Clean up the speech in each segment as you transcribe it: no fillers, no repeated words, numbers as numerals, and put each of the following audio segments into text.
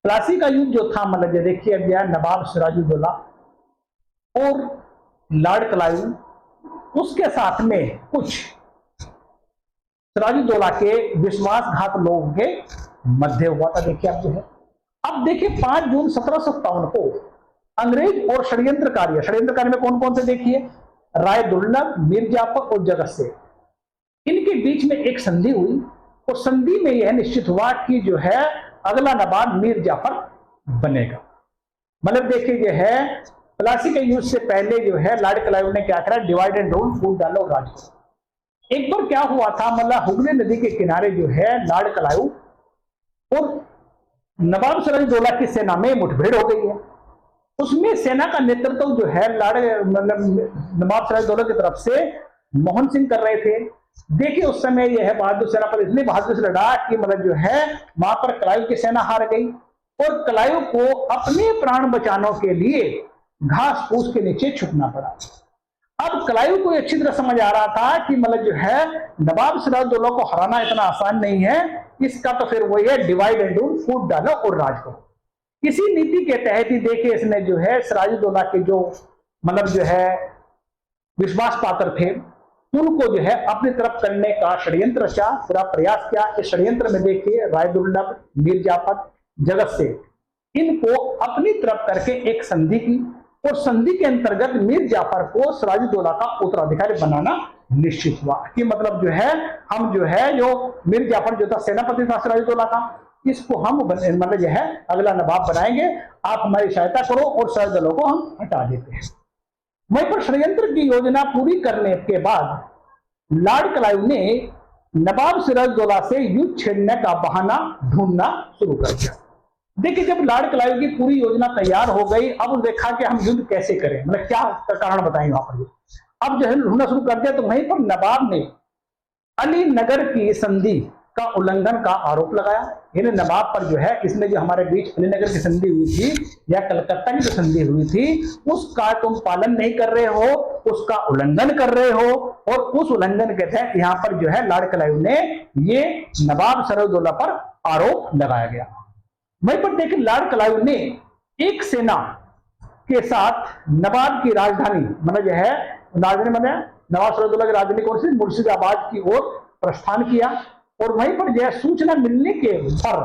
प्लासी का युद्ध जो था, मतलब ये देखिए गया नवाब सिराजुद्दौला और लॉर्ड क्लाइव, उसके साथ में कुछ सिराजुद्दौला के विश्वासघात लोगों के मध्य हुआ था। देखिए अब जो है, अब देखिए 5 जून 1757 को अंग्रेज और षड्यंत्रकारी में कौन कौन से देखिए, राय दुर्लभ, मीर जाफर और जगत सेठ, इनके बीच में एक संधि हुई और संधि में यह निश्चित हुआ कि जो है अगला नवाब मीर जाफर बनेगा। मतलब देखिए जो है प्लासी के युद्ध से पहले जो है लॉर्ड क्लाइव ने क्या करा, डिवाइड एंड रूल, फूट डालो राज करो। एक बार क्या हुआ था, मतलब हुगली नदी के किनारे जो है लॉर्ड क्लाइव और नवाब सिराजुद्दौला की सेना में मुठभेड़ हो गई है। उसमें सेना का नेतृत्व जो है नवाब सिराजुद्दौला की तरफ से मोहन सिंह कर रहे थे। देखिए उस समय यह है बहादुर सेना पर इतनी बहादुर से लड़ा कि मतलब जो है वहां पर क्लाइव की सेना हार गई और क्लाइव को अपने प्राण बचाने के लिए घास फूस के नीचे छुपना पड़ा। अब क्लाइव को अच्छी तरह समझ आ रहा था कि मतलब जो है नवाब सिराजुद्दौला को हराना इतना आसान नहीं है, इसका तो फिर वही है डिवाइड एंड रूल, फूट डालो और राज करो। इसी नीति के तहत ही देखिए इसने जो है सिराजुद्दौला के जो मतलब जो है विश्वास पात्र थे उनको जो है अपनी तरफ करने का षड्यंत्र रचा, पूरा प्रयास किया। इस षड्यंत्र में देखिए राय दुर्लभ, मीर जाफर, जगत सेठ, इनको अपनी तरफ करके एक संधि की और संधि के अंतर्गत मीर जाफर को सिराजुद्दौला का उत्तराधिकारी बनाना निश्चित हुआ कि मतलब जो है हम जो है जो मीर जाफर जो था सेनापति था सिराजुद्दौला का, इसको हम मतलब जो है अगला नवाब बनाएंगे, आप हमारी सहायता करो और सिराजुद्दौला को हम हटा देते हैं। वहीं पर षड्यंत्र की योजना पूरी करने के बाद लॉर्ड क्लाइव ने नवाब सिराजुद्दौला से युद्ध छेड़ने का बहाना ढूंढना शुरू कर दिया। देखिए जब लॉर्ड क्लाइव की पूरी योजना तैयार हो गई, अब देखा कि हम युद्ध कैसे करें, मतलब क्या कारण बताएंगे वहां पर। अब जो है ढूंढना शुरू कर दिया तो वहीं पर नवाब ने अली नगर की संधि का उल्लंघन का आरोप लगाया। यानी नवाब पर जो है इसने जो हमारे बीच अलीनगर की संधि हुई थी या कलकत्ता की जो संधि हुई थी उसका तुम पालन नहीं कर रहे हो, उसका उल्लंघन कर रहे हो और उस उल्लंघन के तहत यहाँ पर जो है लॉर्ड क्लाइव ने ये नवाब सिराजुद्दौला पर आरोप लगाया गया। वहीं पर देखिए लॉर्ड क्लाइव ने एक सेना के साथ नवाब की राजधानी मतलब जो है राजधानी मतलब नवाब सिराजुद्दौला की राजधानी कौन सी, मुर्शिदाबाद की ओर प्रस्थान किया और वहीं पर जो है सूचना मिलने के पर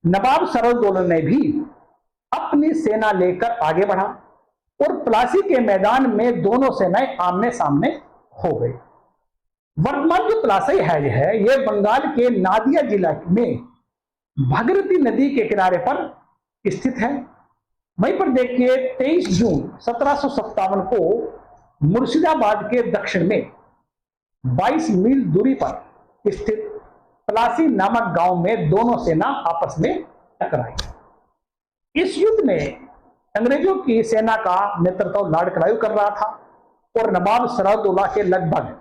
नवाब सिराजुद्दौला ने भी अपनी सेना लेकर आगे बढ़ा और प्लासी के मैदान में दोनों सेनाएं आमने सामने हो गई। वर्तमान जो प्लासी है यह बंगाल के नादिया जिला में भागीरथी नदी के किनारे पर स्थित है। वहीं पर देखिए 23 जून 1757 को मुर्शिदाबाद के दक्षिण में 22 मील दूरी पर स्थित प्लासी नामक गांव में दोनों सेना आपस में टकराई। इस युद्ध में अंग्रेजों की सेना का नेतृत्व लॉर्ड क्लाइव कर रहा था और नवाब सिराजुद्दौला के लगभग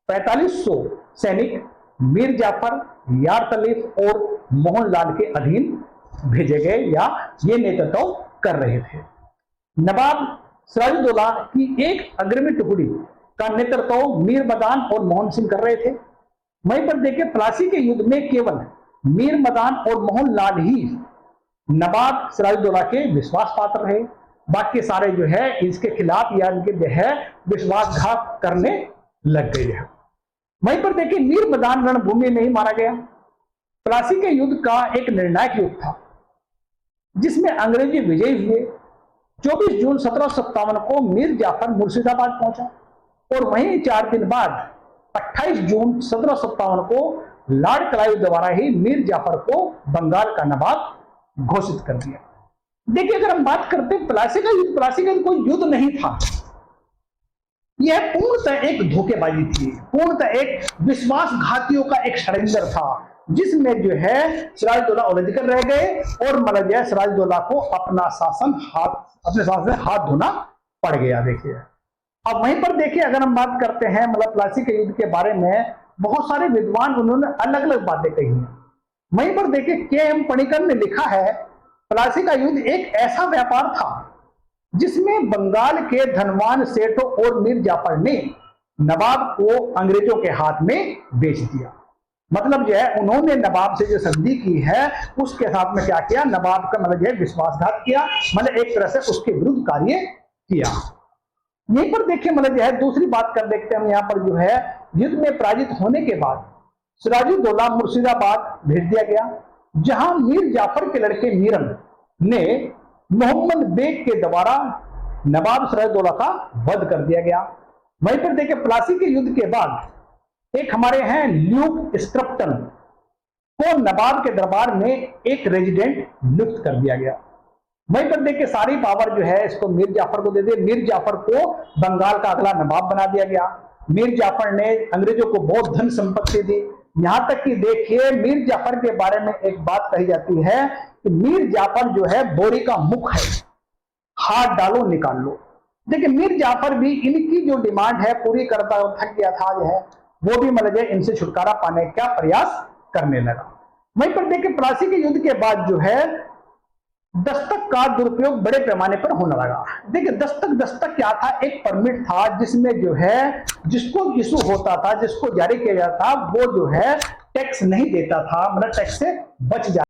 4500 सैनिक मीर जाफर, यार तलीफ और मोहनलाल के अधीन भेजे गए या ये नेतृत्व कर रहे थे। नवाब सिराजुद्दौला की एक अग्रणी टुकड़ी का नेतृत्व मीर मदान और मोहन सिंह कर रहे थे। वहीं पर देखिए प्लासी के युद्ध में केवल मीर मदान और मोहनलाल ही नवाब सिराजुद्दौला के विश्वास पात्र रहे, बाकी सारे जो है इसके खिलाफ या इनके जो है विश्वासघात करने लग गए हैं। वहीं पर देखिए मीर मदान रणभूमि में ही मारा गया। प्लासी के युद्ध का एक निर्णायक युद्ध था जिसमें अंग्रेजी विजयी हुए। 24 जून 1757 को मीर जाफर मुर्शिदाबाद पहुंचा और वहीं 4 दिन बाद 28 जून 1757 को लॉर्ड क्लाइव द्वारा ही मीर जाफर को बंगाल का नवाब घोषित कर दिया। देखिए अगर हम बात करते हैं प्लासी का युद्ध कोई युद्ध नहीं था, यह पूर्णतः एक धोखेबाजी थी, पूर्णतः एक विश्वासघातियों का एक षड्यंत्र था जिसमें जो है सिराजुद्दौला उलझकर रह गए और मतलब जो है सिराजुद्दौला को अपने शासन से हाथ धोना पड़ गया। देखिए अब वहीं पर देखिए अगर हम बात करते हैं मतलब प्लासी के युद्ध के बारे में बहुत सारे विद्वान उन्होंने अलग अलग बातें कही हैं। वहीं पर देखिए के.एम. पणिकर ने लिखा है प्लासी का युद्ध एक ऐसा व्यापार था जिसमें बंगाल के धनवान सेठों और मीर जाफर ने नवाब को अंग्रेजों के हाथ में बेच दिया। मतलब जो है उन्होंने नवाब से जो संधि की है उसके साथ में क्या किया, नवाब का मतलब जो है विश्वासघात किया, मतलब एक तरह से उसके विरुद्ध कार्य किया। यहीं पर देखिए मतलब जो है दूसरी बात कर देखते हैं हम यहाँ पर जो है युद्ध में पराजित होने के बाद सिराजुद्दौला मुर्शिदाबाद भेज दिया गया, जहां मीर जाफर के लड़के मीरन ने मोहम्मद बेग के द्वारा नवाब सिराजुद्दौला का वध कर दिया गया। वहीं पर देखिए प्लासी के युद्ध के बाद एक हमारे हैं ल्यूक स्क्रप्टन को नवाब के दरबार में एक रेजिडेंट नियुक्त कर दिया गया। वहीं पर देखिए सारी पावर जो है इसको मीर जाफर को दे दी। मीर जाफर को बंगाल का अगला नवाब बना दिया गया। मीर जाफर ने अंग्रेजों को बहुत धन संपत्ति दी, यहां तक कि देखिए मीर जाफर के बारे में एक बात कही जाती है कि मीर जाफर जो है बोरी का मुख है, हाथ डालो निकाल लो। देखिए मीर जाफर भी इनकी जो डिमांड है पूरी करता थक गया था, जो है वो भी मतलब इनसे छुटकारा पाने का प्रयास करने लगा। वहीं पर देखिए प्लासी के युद्ध के बाद जो है दस्तक का दुरुपयोग बड़े पैमाने पर होने लगा। देखिए दस्तक क्या था, एक परमिट था जिसमें जो है जिसको इशू होता था, जिसको जारी किया जाता था वो जो है टैक्स नहीं देता था, मतलब टैक्स से बच जाता